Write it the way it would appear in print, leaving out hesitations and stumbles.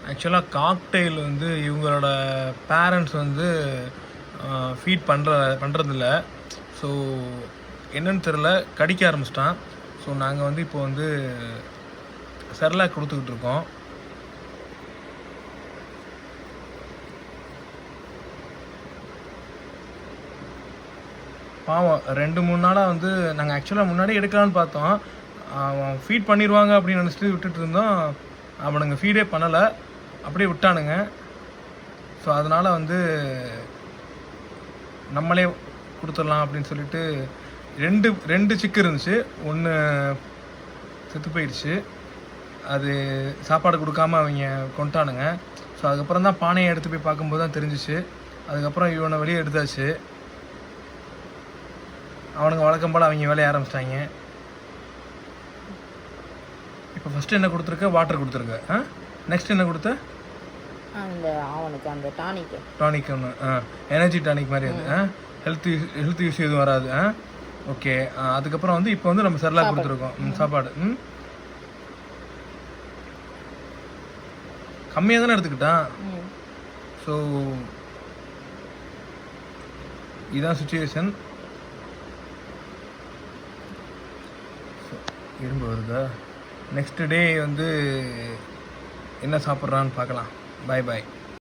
ஆக்சுவலாக காக்டெயில் வந்து இவங்களோட பேரண்ட்ஸ் வந்து ஃபீட் பண்ணுறதில்ல. ஸோ என்னன்னு தெரில, கடிக்க ஆரம்பிச்சிட்டான். ஸோ நாங்கள் வந்து இப்போ வந்து செர்லாக் கொடுத்துக்கிட்டு இருக்கோம். பாவம் 2-3 நாளாக வந்து நாங்கள் ஆக்சுவலாக முன்னாடி எடுக்கலான்னு பார்த்தோம். அவன் ஃபீட் பண்ணிடுவாங்க அப்படின்னு நினச்சிட்டு விட்டுட்டு இருந்தோம். அவனுங்க ஃபீடே பண்ணலை, அப்படியே விட்டானுங்க. ஸோ அதனால் வந்து நம்மளே கொடுத்துடலாம் அப்படின்னு சொல்லிட்டு ரெண்டு சிக்கு இருந்துச்சு. ஒன்று செத்து போயிடுச்சு. அது சாப்பாடு கொடுக்காம அவங்க கொண்டானுங்க. ஸோ அதுக்கப்புறம் தான் பானையை எடுத்து போய் பார்க்கும்போது தான் தெரிஞ்சிச்சு. அதுக்கப்புறம் இவனை வெளியே எடுத்தாச்சு. அவனுங்க வழக்கம் போல் அவங்க வேலையை ஆரம்பிச்சிட்டாங்க. இப்போ ஃபஸ்ட்டு என்ன கொடுத்துருக்க? வாட்டர் கொடுத்துருக்க. நெக்ஸ்ட் என்ன கொடுத்த? அந்த அவனுக்கு அந்த டானிக் ஒன்று, எனர்ஜி டானிக் மாதிரி. அது ஹெல்த் இஷ்யூ எதுவும் வராது. ஓகே. அதுக்கப்புறம் வந்து இப்போ வந்து நம்ம செர்லாக் கொடுத்துருக்கோம். சாப்பாடு கம்மியாக தானே எடுத்துக்கிட்டான். ஸோ இதுதான் சுச்சுவேஷன். இரும்பு வருதா? நெக்ஸ்ட் டே வந்து என்ன சாப்பிட்றான்னு பார்க்கலாம். பாய் பாய்.